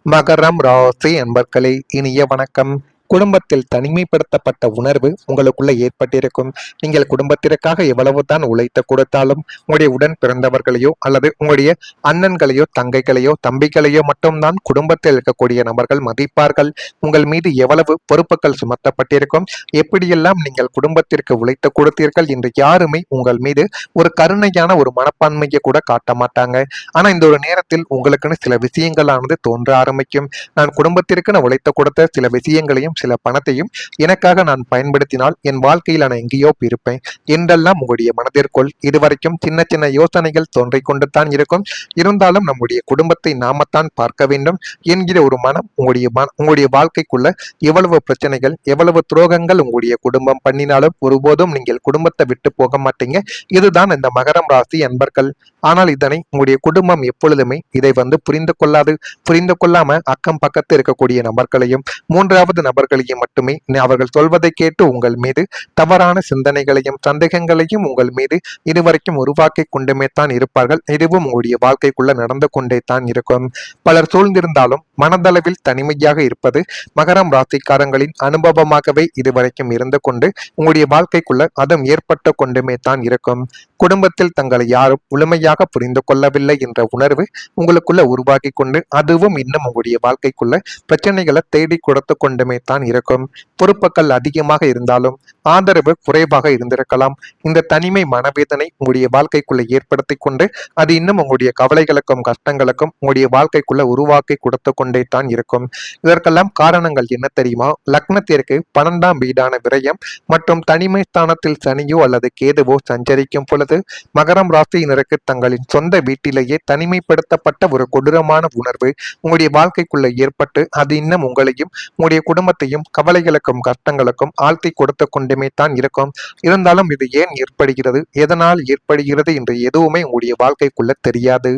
மகரம் ராசி அன்பர்களே, இனிய வணக்கம். குடும்பத்தில் தனிமைப்படுத்தப்பட்ட உணர்வு உங்களுக்குள்ள ஏற்பட்டிருக்கும். நீங்கள் குடும்பத்திற்காக எவ்வளவுதான் உழைத்து கொடுத்தாலும் உங்களுடைய உடன் பிறந்தவர்களையோ அல்லது உங்களுடைய அண்ணன்களையோ தங்கைகளையோ தம்பிகளையோ மட்டும்தான் குடும்பத்தில் இருக்கக்கூடிய நபர்கள் மதிப்பார்கள். உங்கள் மீது எவ்வளவு பொறுப்புகள் சுமத்தப்பட்டிருக்கும், எப்படியெல்லாம் நீங்கள் குடும்பத்திற்கு உழைத்து கொடுத்தீர்கள் என்று யாருமே உங்கள் மீது ஒரு கருணையான ஒரு மனப்பான்மையை கூட காட்ட மாட்டாங்க. ஆனா இந்த ஒரு நேரத்தில் உங்களுக்குன்னு சில விஷயங்களானது தோன்ற ஆரம்பிக்கும். நான் குடும்பத்திற்கு நான் உழைத்து கொடுத்த சில விஷயங்களையும் சில பணத்தையும் எனக்காக நான் பயன்படுத்தினால் என் வாழ்க்கையில் நான் எங்கேயோ இருப்பேன் என்றெல்லாம் உங்களுடைய மனதிற்குள் இதுவரைக்கும் சின்ன சின்ன யோசனைகள் தோன்றிக் கொண்டு தான் இருக்கும். இருந்தாலும் நம்முடைய குடும்பத்தை நாமத்தான் பார்க்க வேண்டும் என்கிற ஒரு மனம் உங்களுடைய வாழ்க்கைக்குள்ள எவ்வளவு பிரச்சனைகள் எவ்வளவு துரோகங்கள் உங்களுடைய குடும்பம் பண்ணினாலும் ஒருபோதும் நீங்கள் குடும்பத்தை விட்டு போக மாட்டீங்க. இதுதான் இந்த மகரம் ராசி அன்பர்கள். ஆனால் இதனை உங்களுடைய குடும்பம் எப்பொழுதுமே இதை புரிந்து கொள்ளாது. புரிந்து கொள்ளாம அக்கம் பக்கத்து இருக்கக்கூடிய நபர்களையும் மூன்றாவது நபர்களையும் மட்டுமே அவர்கள் சொல்வதை கேட்டு உங்கள் மீது தவறான சிந்தனைகளையும் சந்தேகங்களையும் உங்கள் மீது இதுவரைக்கும் உருவாக்கி கொண்டுமே தான் இருப்பார்கள். இதுவும் உங்களுடைய வாழ்க்கைக்குள்ள நடந்து கொண்டே தான் இருக்கும். பலர் சூழ்ந்திருந்தாலும் மனதளவில் தனிமையாக இருப்பது மகரம் ராசிக்காரங்களின் அனுபவமாகவே இதுவரைக்கும் இருந்து கொண்டு உங்களுடைய வாழ்க்கைக்குள்ள அதுவும் ஏற்பட்டு கொண்டுமே தான் இருக்கும். குடும்பத்தில் தங்களை யாரும் முழுமையாக புரிந்து கொள்ளவில்லை என்ற உணர்வு உங்களுக்குள்ள உருவாக்கி கொண்டு அதுவும் இன்னும் உங்களுடைய வாழ்க்கைக்குள்ள பிரச்சனைகளை தேடி கொடுத்து கொண்டுமே தான் இருக்கும். பொறுப்புகள் அதிகமாக இருந்தாலும் ஆதரவு குறைவாக இருந்திருக்கலாம். இந்த தனிமை மனவேதனை உங்களுடைய வாழ்க்கைக்குள்ள ஏற்படுத்தி கொண்டு அது இன்னும் உங்களுடைய கவலைகளுக்கும் கஷ்டங்களுக்கும் உங்களுடைய வாழ்க்கைக்குள்ள உருவாக்கி கொடுத்து கொண்டே தான் இருக்கும். இதற்கெல்லாம் காரணங்கள் என்ன தெரியுமா? லக்னத்திற்கு 12ஆம் வீடான விரயம் மற்றும் தனிமை ஸ்தானத்தில் சனியோ அல்லது கேதுவோ சஞ்சரிக்கும் பொழுது மகரம் ராசியினருக்கு தங்களின் சொந்த வீட்டிலேயே தனிமைப்படுத்தப்பட்ட ஒரு கொடூரமான உணர்வு உங்களுடைய வாழ்க்கைக்குள்ள ஏற்பட்டு அது இன்னும் உங்களையும் உங்களுடைய குடும்பத்தையும் கவலைகளுக்கும் கஷ்டங்களுக்கும் ஆழ்த்தி கொடுத்து கொண்டுமே தான் இருக்கும். இருந்தாலும் இது ஏன் ஏற்படுகிறது, எதனால் ஏற்படுகிறது என்று எதுவுமே உங்களுடைய வாழ்க்கைக்குள்ள தெரியாது.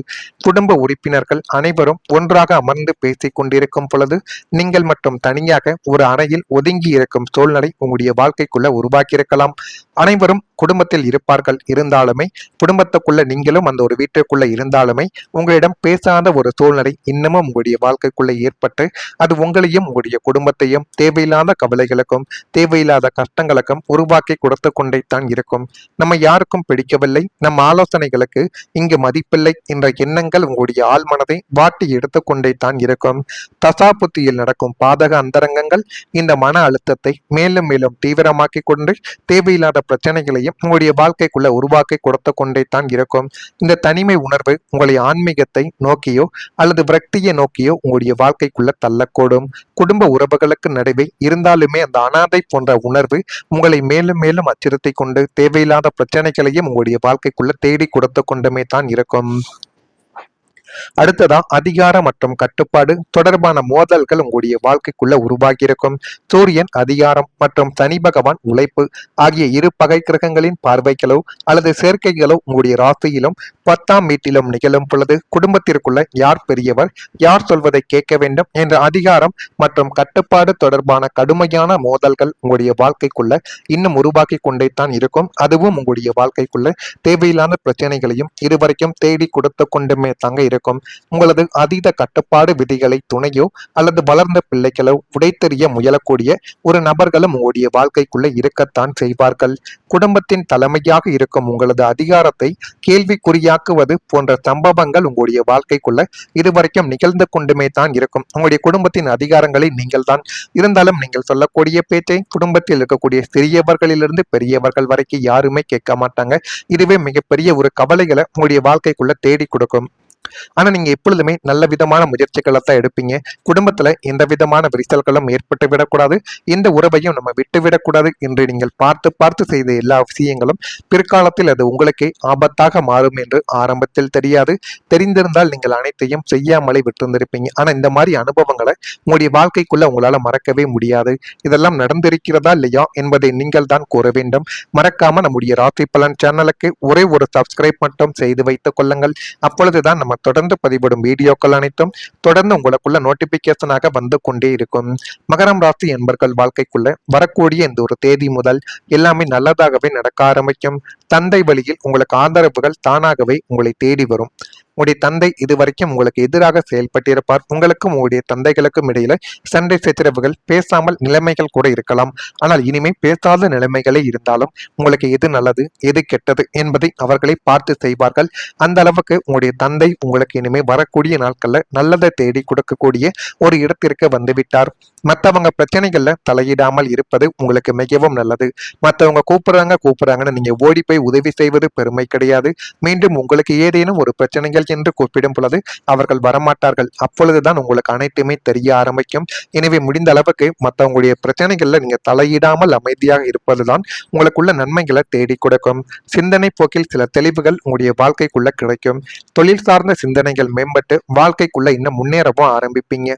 குடும்ப உறுப்பினர்கள் அனைவரும் ஒன்றாக அமர்ந்து பேசிக் கொண்டிருக்கும் பொழுது நீங்கள் மட்டும் தனியாக ஒரு அறையில் ஒதுங்கி இருக்கும் சூழ்நிலை உங்களுடைய வாழ்க்கைக்குள்ள உருவாக்கியிருக்கலாம். அனைவரும் குடும்பத்தில் இருப்பார்கள், இருந்தாலுமே குடும்பத்துக்குள்ள நீங்களும் அந்த ஒரு வீட்டிற்குள்ள இருந்தாலுமே உங்களிடம் பேசாத ஒரு சூழ்நிலை இன்னமும் உங்களுடைய வாழ்க்கைக்குள்ள ஏற்பட்டு அது உங்களையும் உங்களுடைய குடும்பத்தையும் தேவையில்லாத கவலைகளுக்கும் தேவையில்லாத கஷ்டங்களுக்கும் உருவாக்கி கொடுத்து கொண்டே தான் இருக்கும். நம்ம யாருக்கும் பிடிக்கவில்லை, நம்ம ஆலோசனைகளுக்கு இங்கு மதிப்பில்லை என்ற எண்ணங்கள் உங்களுடைய ஆள் மனதை வாட்டி எடுத்துக்கொண்டே தான் இருக்கும். தசாபுத்தியில் நடக்கும் பாதக அந்தரங்கங்கள் இந்த மன அழுத்தத்தை மேலும் மேலும் தீவிரமாக்கி கொண்டு தேவையில்லாத பிரச்சனைகளையும் உங்களுடைய வாழ்க்கைக்குள்ள உருவாக்கி கொடுத்து கொண்டே தான் இருக்கும். இந்த தனிமை உணர்வு உங்களுடைய ஆன்மீகத்தை நோக்கியோ அல்லது விரக்தியை நோக்கியோ உங்களுடைய வாழ்க்கைக்குள்ள தள்ளக்கூடும். குடும்ப உறவுகளுக்கு நடுவே இருந்தாலுமே அந்த அனாதை போன்ற உணர்வு உங்களை மேலும் மேலும் அச்சுறுத்தி கொண்டு தேவையில்லாத பிரச்சனைகளையும் உங்களுடைய வாழ்க்கைக்குள்ள தேடி கொடுத்து கொண்டுமே தான் இருக்கும். அடுத்ததா அதிகாரம் மற்றும் கட்டுப்பாடு தொடர்பான மோதல்கள் உங்களுடைய வாழ்க்கைக்குள்ள உருவாகி இருக்கும். சூரியன் அதிகாரம் மற்றும் சனி பகவான் உழைப்பு ஆகிய இரு பகை கிரகங்களின் பார்வைகளோ அல்லது சேர்க்கைகளோ உங்களுடைய ராசியிலும் 10ஆம் வீட்டிலும் நிகழும் பொழுது குடும்பத்திற்குள்ள யார் பெரியவர், யார் சொல்வதை கேட்க வேண்டும் என்ற அதிகாரம் மற்றும் கட்டுப்பாடு தொடர்பான கடுமையான மோதல்கள் உங்களுடைய வாழ்க்கைக்குள்ள இன்னும் உருவாக்கி கொண்டே தான் இருக்கும். அதுவும் உங்களுடைய வாழ்க்கைக்குள்ள தேவையில்லாத பிரச்சனைகளையும் இதுவரைக்கும் தேடி கொடுத்து கொண்டுமே தாங்க இருக்கும். உங்களது அதீத கட்டுப்பாடு விதிகளை துணையோ அல்லது வளர்ந்த பிள்ளைகளோ உடைத்தெறிய முயலக்கூடிய ஒரு நபர்களும் உங்களுடைய வாழ்க்கைக்குள்ள இருக்கத்தான் செய்வார்கள். குடும்பத்தின் தலைமையாக இருக்கும் உங்களது அதிகாரத்தை கேள்விக்குறியாக்குவது போன்ற சம்பவங்கள் உங்களுடைய வாழ்க்கைக்குள்ள இதுவரைக்கும் நிகழ்ந்து கொண்டுமே தான் இருக்கும். உங்களுடைய குடும்பத்தின் அதிகாரங்களை நீங்கள் தான் இருந்தாலும் நீங்கள் சொல்லக்கூடிய பேச்சை குடும்பத்தில் இருக்கக்கூடிய சிறியவர்களிலிருந்து பெரியவர்கள் வரைக்கும் யாருமே கேட்க மாட்டாங்க. இதுவே மிகப்பெரிய ஒரு கவலைகளை உங்களுடைய வாழ்க்கைக்குள்ள தேடி கொடுக்கும். ஆனா நீங்க எப்பொழுதுமே நல்ல விதமான முயற்சிகளை தான் எடுப்பீங்க. குடும்பத்துல எந்த விதமான விரிசல்களும் ஏற்பட்டு விடக்கூடாது, எந்த உறவையும் நம்ம விட்டு விடக்கூடாது என்று நீங்கள் பார்த்து பார்த்து செய்த எல்லா விஷயங்களும் பிற்காலத்தில் அது உங்களுக்கே ஆபத்தாக மாறும் என்று ஆரம்பத்தில் தெரியாது. தெரிந்திருந்தால் நீங்கள் அனைத்தையும் செய்யாமலே விட்டிருந்திருப்பீங்க. ஆனா இந்த மாதிரி அனுபவங்களை உங்களுடைய வாழ்க்கைக்குள்ள உங்களால மறக்கவே முடியாது. இதெல்லாம் நடந்திருக்கிறதா இல்லையா என்பதை நீங்கள் தான் கூற வேண்டும். மறக்காம நம்முடைய ராசி பலன் சேனலுக்கு ஒரே ஒரு சப்ஸ்கிரைப் மட்டும் செய்து வைத்துக் கொள்ளுங்கள். அப்பொழுதுதான் நம்ம தொடர்ந்து பதிவிடும் வீடியோக்கள் அனைத்தும் தொடர்ந்து உங்களுக்குள்ள நோட்டிபிகேஷனாக வந்து கொண்டே இருக்கும். மகரம் ராசி என்பர்கள் வாழ்க்கைக்குள்ள வரக்கூடிய இந்த ஒரு தேதி முதல் எல்லாமே நல்லதாகவே நடக்க ஆரம்பிக்கும். தந்தை வழியில் உங்களுக்கு ஆதரவுகள் தானாகவே உங்களை தேடி வரும். உங்களுடைய தந்தை இதுவரைக்கும் உங்களுக்கு எதிராக செயல்பட்டிருப்பார். உங்களுக்கும் உங்களுடைய தந்தைகளுக்கும் இடையில சண்டை சச்சரவுகள், பேசாமல் நிலைமைகள் கூட இருக்கலாம். ஆனால் இனிமே பேசாத நிலைமைகளே இருந்தாலும் உங்களுக்கு எது நல்லது எது கெட்டது என்பதை அவர்களை பார்த்து செய்வார்கள். அந்த அளவுக்கு உங்களுடைய தந்தை உங்களுக்கு இனிமே வரக்கூடிய நாட்கள்ல நல்லதை தேடி கொடுக்கக்கூடிய ஒரு இடத்திற்கு வந்துவிட்டார். மற்றவங்க பிரச்சனைகள்ல தலையிடாமல் இருப்பது உங்களுக்கு மிகவும் நல்லது. மற்றவங்க கூப்பிடுறாங்கன்னு நீங்க ஓடி போய் உதவி செய்வது பெருமை கிடையாது. மீண்டும் உங்களுக்கு ஏதேனும் ஒரு பிரச்சனைகள் என்று கூப்பிடும் பொழுது அவர்கள் வரமாட்டார்கள். அப்பொழுதுதான் உங்களுக்கு அனைத்துமே தெரிய ஆரம்பிக்கும். எனவே முடிந்த அளவுக்கு மற்றவங்களுடைய பிரச்சனைகள்ல நீங்க தலையிடாமல் அமைதியாக இருப்பதுதான் உங்களுக்குள்ள நன்மைகளை தேடி கொடுக்கும். சிந்தனை போக்கில் சில தெளிவுகள் உங்களுடைய வாழ்க்கைக்குள்ள கிடைக்கும். தொழில் சார்ந்த சிந்தனைகள் மேம்பட்டு வாழ்க்கைக்குள்ள இன்னும் முன்னேறவும் ஆரம்பிப்பீங்க.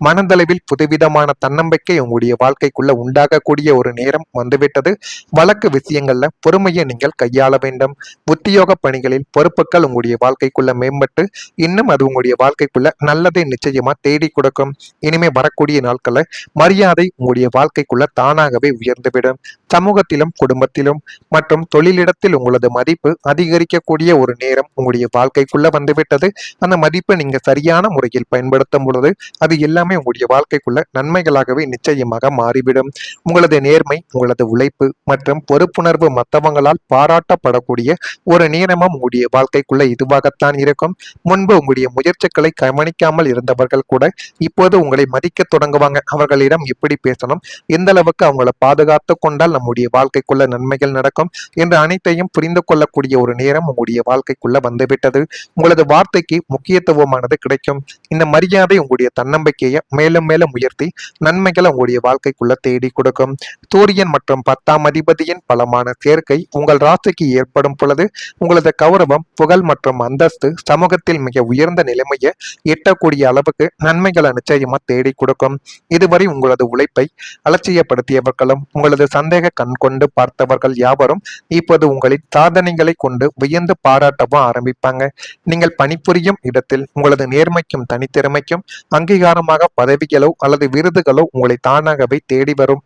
மனதளவில் புதுவிதமான தன்னம்பிக்கை உங்களுடைய வாழ்க்கைக்குள்ள உண்டாகக்கூடிய ஒரு நேரம் வந்துவிட்டது. வழக்கு விஷயங்கள்ல பொறுமையை நீங்கள் கையாள வேண்டும். உத்தியோக பணிகளில் பொறுப்புகள் உங்களுடைய வாழ்க்கைக்குள்ள மேம்பட்டு இன்னும் அது உங்களுடைய வாழ்க்கைக்குள்ள நல்லதை நிச்சயமா தேடி கொடுக்கும். இனிமே வரக்கூடிய நாட்கள்ல மரியாதை உங்களுடைய வாழ்க்கைக்குள்ள தானாகவே உயர்ந்துவிடும். சமூகத்திலும் குடும்பத்திலும் மற்றும் தொழிலிடத்தில் உங்களது மதிப்பு அதிகரிக்கக்கூடிய ஒரு நேரம் உங்களுடைய வாழ்க்கைக்குள்ள வந்துவிட்டது. அந்த மதிப்பை நீங்க சரியான முறையில் பயன்படுத்தும் பொழுது அது எல்லாமே உங்களுடைய வாழ்க்கைக்குள்ள நன்மைகளாகவே நிச்சயமாக மாறிவிடும். உங்களது நேர்மை, உங்களது உழைப்பு மற்றும் பொறுப்புணர்வு மற்றவங்களால் பாராட்டப்படக்கூடிய ஒரு நேரமும் உங்களுடைய வாழ்க்கைக்குள்ள இதுவாகத்தான் இருக்கும். முன்பு உங்களுடைய முயற்சிகளை கவனிக்காமல் இருந்தவர்கள் கூட இப்போது உங்களை மதிக்க தொடங்குவாங்க. அவர்களிடம் எப்படி பேசணும், எந்த அளவுக்கு அவங்கள பாதுகாத்து கொண்டால் நம்முடைய வாழ்க்கைக்குள்ள நன்மைகள் நடக்கும் என்று அனைத்தையும் புரிந்து கொள்ளக்கூடிய ஒரு நேரம் உங்களுடைய வாழ்க்கைக்குள்ள வந்துவிட்டது. உங்களது வார்த்தைக்கு முக்கியத்துவமானது கிடைக்கும். இந்த மரியாதை உங்களுடைய தன்னம்பிக்கையை மேலும் மேலும் உயர்த்தி நன்மைகளை உங்களுடைய வாழ்க்கைக்குள்ள தேடி கொடுக்கும். சூரியன் மற்றும் 10ஆம் அதிபதியின் பலமான சேர்க்கை உங்கள் ராசிக்கு ஏற்படும் பொழுது உங்களது கௌரவம், புகழ் மற்றும் அந்தஸ்து சமூகத்தில் மிக உயர்ந்த நிலைமையை எட்டக்கூடிய அளவுக்கு நன்மைகளை நிச்சயமா தேடி கொடுக்கும். இதுவரை உங்களது உழைப்பை அலட்சியப்படுத்தியவர்களும் உங்களது சந்தேக கண் கொண்டு பார்த்தவர்கள் யாவரும் இப்போது உங்களின் சாதனைகளை கொண்டு வியந்து பாராட்டவும் ஆரம்பிப்பாங்க. நீங்கள் பணிபுரியும் இடத்தில் உங்களது நேர்மைக்கும் தனித்திறமைக்கும் அங்கீகாரமாக பதவிகளோ அல்லது விருதுகளோ உங்களை தானாகவே தேடி வரும்.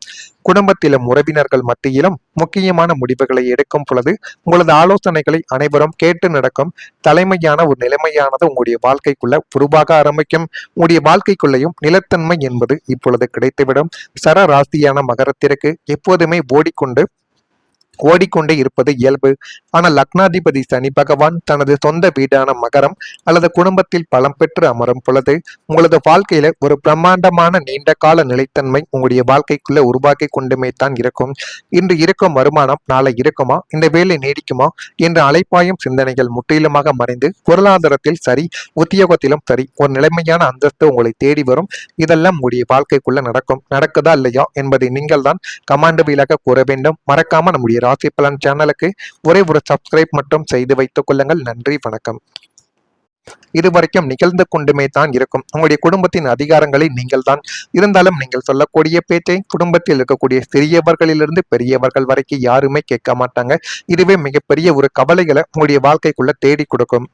குடும்பத்திலும் உறவினர்கள் மத்தியிலும் முக்கியமான முடிவுகளை எடுக்கும் பொழுது உங்களது ஆலோசனைகளை அனைவரும் கேட்டு நடக்கும் தலைமையான ஒரு நிலைமையானது உங்களுடைய வாழ்க்கைக்குள்ள உருவாக ஆரம்பிக்கும். உங்களுடைய வாழ்க்கைக்குள்ளேயும் நிலத்தன்மை என்பது இப்பொழுது கிடைத்துவிடும். சர ராசியான மகரத்திற்கு எப்போதுமே ஓடிக்கொண்டே இருப்பது இயல்பு. ஆனால் லக்னாதிபதி சனி பகவான் தனது சொந்த வீடான மகரம் அல்லது குடும்பத்தில் பலம் பெற்று அமரும் பொழுது உங்களது வாழ்க்கையில ஒரு பிரம்மாண்டமான நீண்ட கால நிலைத்தன்மை உங்களுடைய வாழ்க்கைக்குள்ள உருவாக்கி கொண்டுமே தான் இருக்கும். இன்று இருக்கும் வருமானம் நாளை இருக்குமா, இந்த வேலை நீடிக்குமா என்ற அலைப்பாயும் சிந்தனைகள் முற்றிலுமாக மறைந்து பொருளாதாரத்தில் சரி, உத்தியோகத்திலும் சரி ஒரு நிலைமையான அந்தஸ்து உங்களை தேடி வரும். இதெல்லாம் உங்களுடைய வாழ்க்கைக்குள்ள நடக்குதா இல்லையா என்பதை நீங்கள் தான் கமாண்ட் வீலாக கூற வேண்டும். மறக்காம நம்முடைய ராசி பலன் சேனலுக்கு ஒரே ஒரு சப்ஸ்கிரைப் மட்டும் செய்து வைத்துக் கொள்ளுங்கள். நன்றி, வணக்கம். இதுவரைக்கும் நிகழ்ந்து கொண்டுமே தான் இருக்கும். உங்களுடைய குடும்பத்தின் அதிகாரங்களை நீங்கள் தான் இருந்தாலும் நீங்கள் சொல்லக்கூடிய பேச்சை குடும்பத்தில் இருக்கக்கூடிய சிறியவர்களிலிருந்து பெரியவர்கள் வரைக்கும் யாருமே கேட்க மாட்டாங்க. இதுவே மிகப்பெரிய ஒரு கவலைகளை உங்களுடைய வாழ்க்கைக்குள்ள தேடி கொடுக்கும்.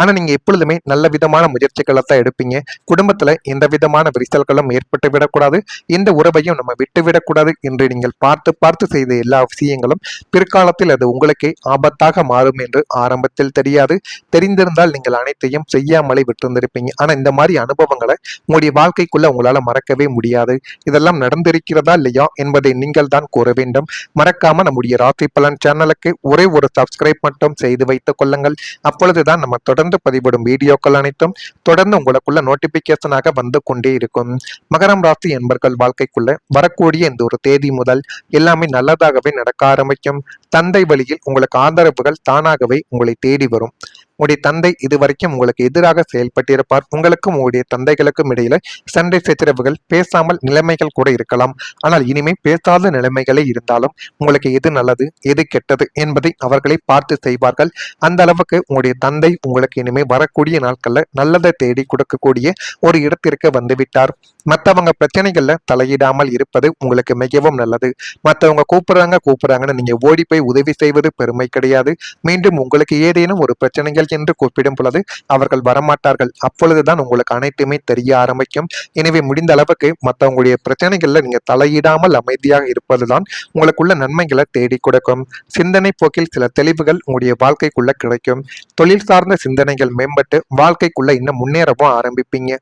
ஆனா நீங்க எப்பொழுதுமே நல்ல விதமான முயற்சிகளை தான் எடுப்பீங்க. குடும்பத்துல எந்த விதமான விரிசல்களும் ஏற்பட்டு விடக்கூடாது, எந்த உறவையும் நம்ம விட்டு விடக்கூடாது என்று நீங்கள் பார்த்து செய்த எல்லா விஷயங்களும் பிற்காலத்தில் அது உங்களுக்கே ஆபத்தாக மாறும் என்று ஆரம்பத்தில் தெரியாது. தெரிந்திருந்தால் நீங்கள் அனைத்தையும் செய்யாமலே விட்டிருந்திருப்பீங்க. ஆனா இந்த மாதிரி அனுபவங்களை உங்களுடைய வாழ்க்கைக்குள்ள உங்களால மறக்கவே முடியாது. இதெல்லாம் நடந்திருக்கிறதா இல்லையா என்பதை நீங்கள் தான் கூற வேண்டும். மறக்காம நம்முடைய ராசி பலன் சேனலுக்கு ஒரே ஒரு சப்ஸ்கிரைப் மட்டும் செய்து வைத்துக் கொள்ளுங்கள். அப்பொழுதுதான் நம்ம தொடர்ந்து பதிவிடும் வீடியோக்கள் அனைத்தும் தொடர்ந்து உங்களுக்குள்ள நோட்டிபிகேஷனாக வந்து கொண்டே இருக்கும். மகரம் ராசி என்பர்கள் வாழ்க்கைக்குள்ள வரக்கூடிய இந்த ஒரு தேதி முதல் எல்லாமே நல்லதாகவே நடக்க ஆரம்பிக்கும். தந்தை வழியில் உங்களுக்கு ஆதரவுகள் தானாகவே உங்களை தேடி வரும். உங்களுடைய தந்தை இதுவரைக்கும் உங்களுக்கு எதிராக செயல்பட்டிருப்பார். உங்களுக்கும் உங்களுடைய தந்தைகளுக்கும் இடையில சண்டை சச்சரவுகள், பேசாமல் நிலைமைகள் கூட இருக்கலாம். ஆனால் இனிமே பேசாத நிலைமைகளே இருந்தாலும் உங்களுக்கு எது நல்லது எது கெட்டது என்பதை அவர்களை பார்த்து செய்வார்கள். அந்த அளவுக்கு உங்களுடைய தந்தை உங்களுக்கு இனிமே வரக்கூடிய நாட்கள்ல நல்லதை தேடி கொடுக்கக்கூடிய ஒரு இடத்திற்கு வந்துவிட்டார். மற்றவங்க பிரச்சனைகள்ல தலையிடாமல் இருப்பது உங்களுக்கு மிகவும் நல்லது. மற்றவங்க கூப்பிடுறாங்கன்னு நீங்க ஓடி போய் உதவி செய்வது பெருமை கிடையாது. மீண்டும் உங்களுக்கு ஏதேனும் ஒரு பிரச்சனைகள் என்று கூப்பிடும் பொழுது அவர்கள் வரமாட்டார்கள். அப்பொழுதுதான் உங்களுக்கு அனைத்துமே தெரிய ஆரம்பிக்கும். எனவே முடிந்த அளவுக்கு மற்றவங்களுடைய பிரச்சனைகள்ல நீங்க தலையிடாமல் அமைதியாக இருப்பதுதான் உங்களுக்குள்ள நன்மைகளை தேடி கொடுக்கும். சிந்தனை போக்கில் சில தெளிவுகள் உங்களுடைய வாழ்க்கைக்குள்ள கிடைக்கும். தொழில் சார்ந்த சிந்தனைகள் மேம்பட்டு வாழ்க்கைக்குள்ள இன்னும் முன்னேறவும் ஆரம்பிப்பீங்க.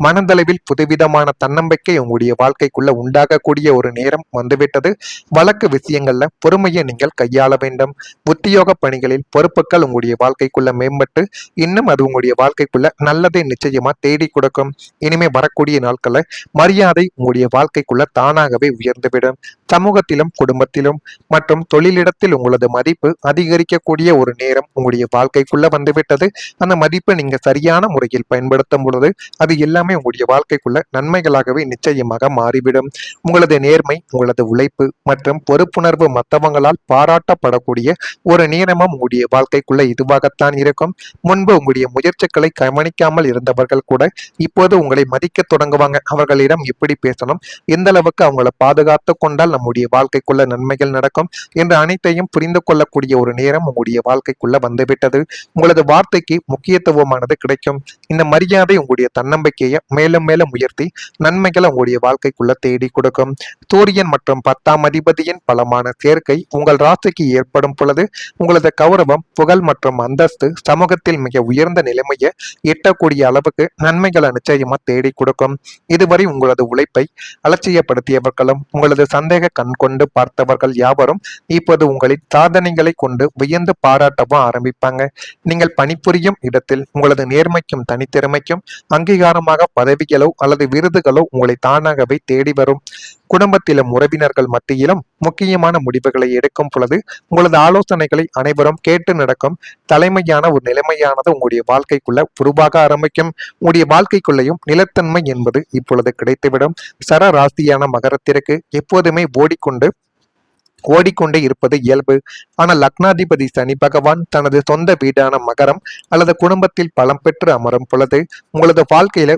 மனதளவில் புதுவிதமான தன்னம்பிக்கை உங்களுடைய வாழ்க்கைக்குள்ள உண்டாகக்கூடிய ஒரு நேரம் வந்துவிட்டது. வழக்கு விஷயங்கள்ல பொறுமையை நீங்கள் கையாள வேண்டும். உத்தியோக பணிகளில் பொறுப்புகள் உங்களுடைய வாழ்க்கைக்குள்ள மேம்பட்டு இன்னும் அது உங்களுடைய வாழ்க்கைக்குள்ள நல்லதை நிச்சயமா தேடி கொடுக்கும். இனிமே வரக்கூடிய நாட்கள்ல மரியாதை உங்களுடைய வாழ்க்கைக்குள்ள தானாகவே உயர்ந்துவிடும். சமூகத்திலும் குடும்பத்திலும் மற்றும் தொழிலிடத்தில் உங்களது மதிப்பு அதிகரிக்கக்கூடிய ஒரு நேரம் உங்களுடைய வாழ்க்கைக்குள்ள வந்துவிட்டது. அந்த மதிப்பை நீங்க சரியான முறையில் பயன்படுத்தும் பொழுது அது எல்லாமே உங்களுடைய வாழ்க்கைக்குள்ள நன்மைகளாகவே நிச்சயமாக மாறிவிடும். உங்களது நேர்மை, உங்களது உழைப்பு மற்றும் பொறுப்புணர்வு மற்றவங்களால் பாராட்டப்படக்கூடிய ஒரு நேரமும் உங்களுடைய வாழ்க்கைக்குள்ள இதுவாகத்தான் இருக்கும். முன்பு உங்களுடைய முயற்சிகளை கவனிக்காமல் இருந்தவர்கள் கூட இப்போது உங்களை மதிக்க தொடங்குவாங்க. அவர்களிடம் எப்படி பேசணும், எந்த அளவுக்கு அவங்களை பாதுகாத்து கொண்டால் நம்முடைய வாழ்க்கைக்குள்ள நன்மைகள் நடக்கும் என்று அனைத்தையும் புரிந்து கொள்ளக்கூடிய ஒரு நேரம் உங்களுடைய வாழ்க்கைக்குள்ள வந்துவிட்டது. உங்களது வார்த்தைக்கு முக்கியத்துவமானது கிடைக்கும். இந்த மரியாதை உங்களுடைய தன்னம்பிக்கையை மேலும் மேலும் உயர்த்தி நன்மைகளை உங்களுடைய வாழ்க்கைக்குள்ள தேடி கொடுக்கும். சூரியன் மற்றும் 10ஆம் அதிபதியின் பலமான சேர்க்கை உங்கள் ராசிக்கு ஏற்படும் பொழுது உங்களது கௌரவம், புகழ் மற்றும் அந்தஸ்து சமூகத்தில் மிக உயர்ந்த நிலைமையை எட்டக்கூடிய அளவுக்கு நன்மைகளை நிச்சயமா தேடி கொடுக்கும். இதுவரை உங்களது உழைப்பை அலட்சியப்படுத்தியவர்களும் உங்களது சந்தேக கண் கொண்டு பார்த்தவர்கள் யாவரும் இப்போது உங்களின் சாதனைகளை கொண்டு வியந்து பாராட்டவும் ஆரம்பிப்பாங்க. நீங்கள் பணிபுரியும் இடத்தில் உங்களது நேர்மைக்கும் தனித்திறமைக்கும் அங்கீகாரமாக பதவிகளோ அல்லது விருதுகளோ உங்களை தானாகவே தேடி வரும். குடும்பத்திலும் உறவினர்கள் மத்தியிலும் முக்கியமான முடிவுகளை எடுக்கும் பொழுது உங்களது ஆலோசனைகளை அனைவரும் கேட்டு நடக்கும் தலைமையான ஒரு நிலைமையானது உங்களுடைய வாழ்க்கைக்குள்ள உருவாக ஆரம்பிக்கும். உங்களுடைய வாழ்க்கைக்குள்ளேயும் நிலத்தன்மை என்பது இப்பொழுது கிடைத்துவிடும். சர ராசியான மகரத்திற்கு எப்போதுமே ஓடிக்கொண்டே இருப்பது இயல்பு. ஆனால் லக்னாதிபதி சனி பகவான் தனது சொந்த வீடான மகரம் அல்லது குடும்பத்தில் பலம் பெற்று அமரும் பொழுது உங்களது வாழ்க்கையில